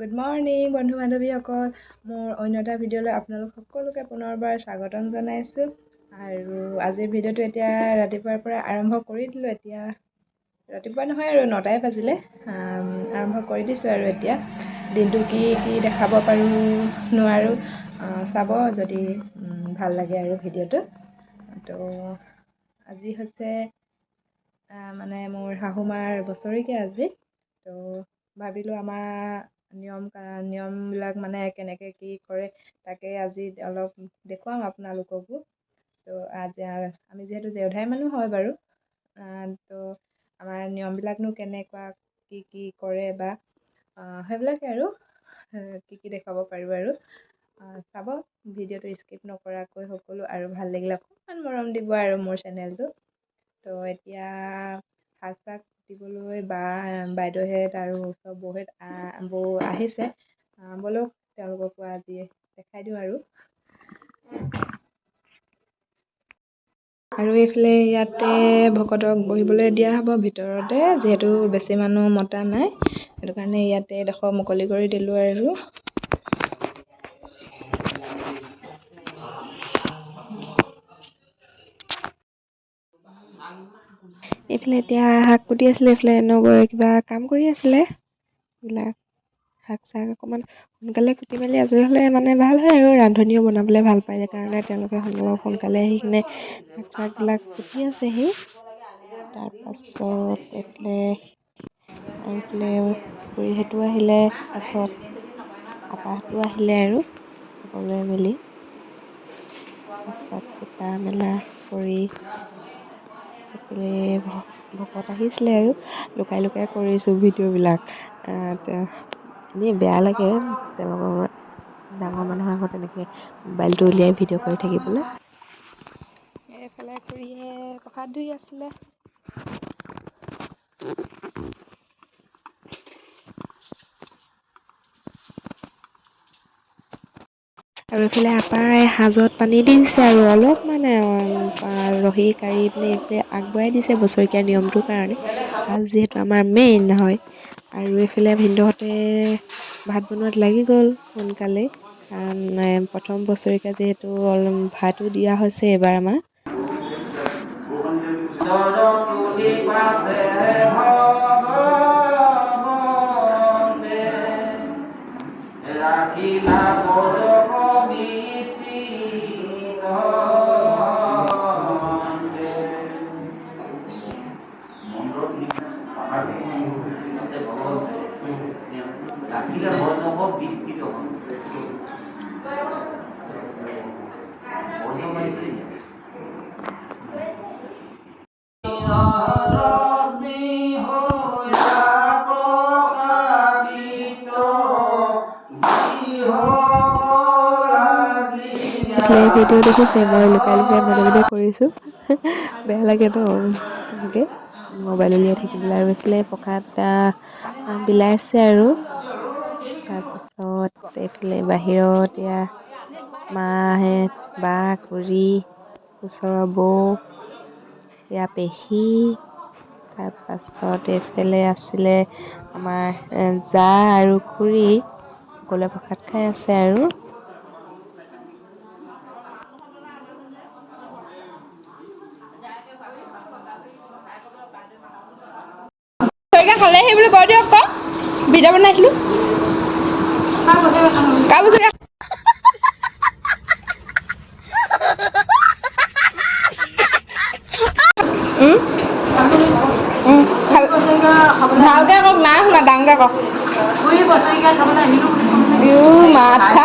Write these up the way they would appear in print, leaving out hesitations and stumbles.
Good morning বন্ধু বান্ধৱীসকল, মোৰ অন্য এটা ভিডিঅ'লৈ আপোনালোক সকলোকে পুনৰবাৰ স্বাগতম জনাইছোঁ। আৰু আজিৰ ভিডিঅ'টো এতিয়া ৰাতিপুৱাৰ পৰা আৰম্ভ কৰি দিলোঁ। এতিয়া ৰাতিপুৱা নহয় আৰু 9টাই বাজিলে, আৰম্ভ কৰি দিছোঁ। আৰু এতিয়া দিনটো কি কি দেখাব পাৰোঁ নোৱাৰোঁ চাব যদি ভাল লাগে আৰু ভিডিঅ'টো। তো আজি হৈছে মানে মোৰ শাহুমাৰ বছৰেকীয়া আজি। তো ভাবিলোঁ আমাৰ নিয়মবিলাক মানে কেনেকৈ কি কৰে তাকে আজি অলপ দেখুৱাম আপোনালোককো। তো আজি আমি যিহেতু দেওধাই মানুহ হয় বাৰু, তো আমাৰ নিয়মবিলাকনো কেনেকুৱা কি কি কৰে বা সেইবিলাকে আৰু কি কি দেখুৱাব পাৰোঁ আৰু চাব ভিডিঅ'টো স্কিপ নকৰাকৈ সকলো। আৰু ভাল লাগিলে অকণমান মৰম দিব আৰু মোৰ চেনেলটো। তো এতিয়া শাক চাক কুটিবলৈ বাইদেউহেঁত আৰু ওচৰ বৌ আহিছে। ব'লক তেওঁলোককো আজি দেখাই দিওঁ। আৰু এইফালে ইয়াতে ভকতক বহিবলৈ দিয়া হ'ব ভিতৰতে, যিহেতু বেছি মানুহ মতা নাই, সেইটো কাৰণে ইয়াতে এডোখৰ মুকলি কৰি দিলোঁ। আৰু এইফালে এতিয়া শাক কুটি আছিলে, এইফালে নবৌয়ে কিবা কাম কৰি আছিলে। এইবিলাক শাক চাক অকণমান সোনকালে কুটি মেলি আজৰি হ'লে মানে ভাল হয়, আৰু ৰান্ধনীও বনাবলৈ ভাল পায় কাৰণে তেওঁলোকে অলপ সোনকালে আহি কিনে শাক চাকবিলাক কুটি আছেহি। তাৰপাছত এইফালে খুৰীহঁতো আহিলে, পাছত আপাহঁতো আহিলে আৰু সকলোৱে মিলি শাক চাক কুটা মেলা কৰি এইফালে ভকত আহিছিলে আৰু লুকাই লুকাই কৰিছোঁ ভিডিঅ'বিলাক। এনেই বেয়া লাগে তেওঁলোকৰ ডাঙৰ মানুহৰ আগত এনেকৈ মোবাইলটো উলিয়াই ভিডিঅ' কৰি থাকিবলৈ। এইফালে খুৰীয়ে প্ৰসাদ ধুই আছিলে। আৰু এইফালে আপাই সাজত পানী দিছে আৰু অলপ মানে ৰহি কাঢ়ি পিনে এইফালে আগবঢ়াই দিছে বছৰেকীয়া নিয়মটোৰ কাৰণে, সাজ যিহেতু আমাৰ মেইন হয়। আৰু এইফালে ভিনদেউহঁতে ভাত বনোৱাত লাগি গ'ল সোনকালে, কাৰণ প্ৰথম বছৰেকীয়া যিহেতু ভাতো দিয়া হৈছে এইবাৰ আমাৰ। ভিডিঅ' দেখিছে মই লুকাই লুকাই মনে মনে কৰিছোঁ। বেয়া লাগে ন তেনেকৈ মোবাইল উলিয়াই থাকিবলৈ। আৰু এইফালে প্ৰসাদ বিলাইছে আৰু তাৰপাছত এইফালে বাহিৰত এয়া মাহঁত, বা, খুৰী, ওচৰৰ বৌ, এয়া পেহী, তাৰপাছত এইফালে আছিলে আমাৰ জা আৰু খুৰী, সকলোৱে প্ৰসাদ খাই আছে। আৰু খালেহি বুলি কৈ দিয়ক আকৌ, ভিডিঅ' বনাইছিলোঁ। ভালকে কওক, নাই শুনা, ডাঙৰকে কওক। মাথা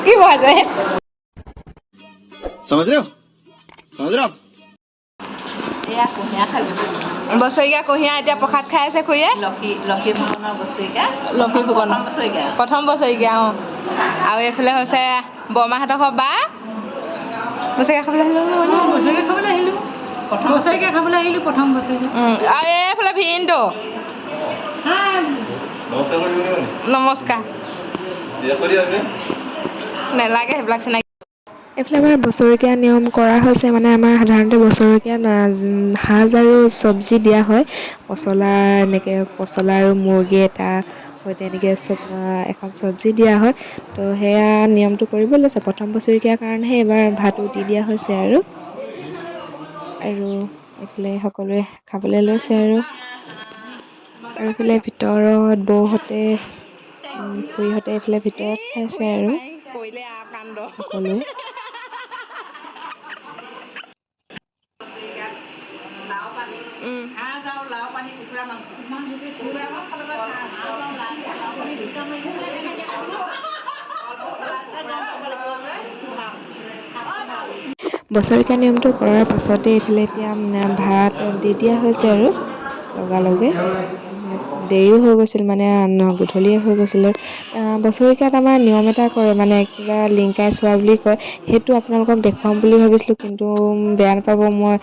কি বহাইছে? समझ रहे हो आप? বছৰেকীয়া কঢ়িয়া এতিয়া প্ৰসাদ খাই আছে খুৰীয়ে। লক্ষী ফুকনৰ বছৰেকীয়া, লক্ষী ফুকনৰ প্ৰথম বছৰেকীয়া। আৰু এইফালে হৈছে বৰমাহঁতৰ ঘৰ বা বছৰেকীয়া খাবলৈ আহিলোঁ। আৰু এইফালে ভিনটো নমস্কাৰ। নেলাগে সেইবিলাক চিনাকি। এইফালে আমাৰ বছৰেকীয়া নিয়ম কৰা হৈছে, মানে আমাৰ সাধাৰণতে বছৰেকীয়া সাজ আৰু চব্জি দিয়া হয়। পচলা আৰু মুৰ্গী এটা সৈতে এনেকৈ এখন চব্জি দিয়া হয়। তো সেয়া নিয়মটো কৰিব লৈছে, প্ৰথম বছৰেকীয়াৰ কাৰণেহে এইবাৰ ভাতো দি দিয়া হৈছে আৰু এইফালে সকলোৱে খাবলৈ লৈছে আৰু এইফালে ভিতৰত বৌহঁতে খুৰীহঁতে এইফালে ভিতৰত খাইছে আৰু সকলোৱে। বছৰেকীয়া নিয়মটো কৰাৰ পাছতে এইফালে এতিয়া ভাত দি দিয়া হৈছে আৰু লগালগে। দেৰিও হৈ গৈছিল, মানে গধূলিয়ে হৈ গৈছিলে। বছৰেকীয়াত আমাৰ নিয়ম এটা কৰে, মানে কিবা লিংকাই চোৱা বুলি কয়। সেইটো আপোনালোকক দেখুৱাম বুলি ভাবিছিলোঁ, কিন্তু বেয়া নাপাব, মই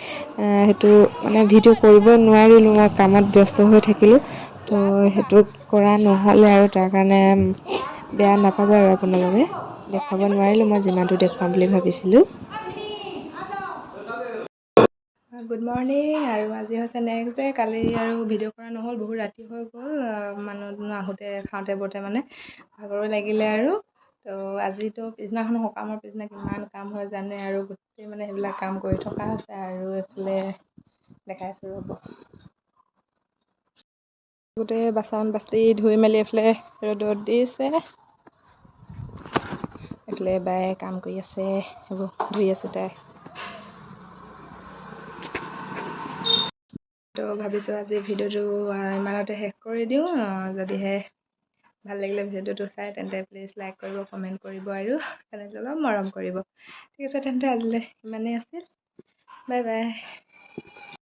সেইটো মানে ভিডিঅ' কৰিব নোৱাৰিলোঁ, মই কামত ব্যস্ত হৈ থাকিলোঁ। তো সেইটো কৰা নহ'লে আৰু তাৰ কাৰণে বেয়া নাপাব আৰু আপোনালোকে। দেখুৱাব নোৱাৰিলোঁ মই যিমানটো দেখুৱাম বুলি ভাবিছিলোঁ। গুড মৰ্ণিং, আৰু আজি হৈছে নেক্সট ডে'। কালি আৰু ভিডিঅ' কৰা নহ'ল, বহুত ৰাতি হৈ গ'ল। মানুহ আহোঁতে খাওঁতে বওঁতে মানে ভাগৰো লাগিলে আৰু। তো আজিতো পিছদিনাখন সকামৰ পিছদিনা কিমান কাম হয় জানে, আৰু গোটেই মানে সেইবিলাক কাম কৰি থকা হৈছে। আৰু এইফালে দেখাইছোঁ ৰ'ব, গোটেই বাচন বাচি ধুই মেলি এইফালে ৰ'দত দিছে। এইফালে বায়ে কাম কৰি আছে, সেইবোৰ ধুই আছে তাই। তো ভাবিছোঁ আজি ভিডিঅ'টো ইমানতে শেষ কৰি দিওঁ। যদিহে ভাল লাগিলে ভিডিঅ'টো চাই, তেন্তে প্লিজ লাইক কৰিব, কমেণ্ট কৰিব আৰু চেনেলটো অলপ মৰম কৰিব। ঠিক আছে, তেন্তে আজিলৈ ইমানেই আছিল। Bye bye.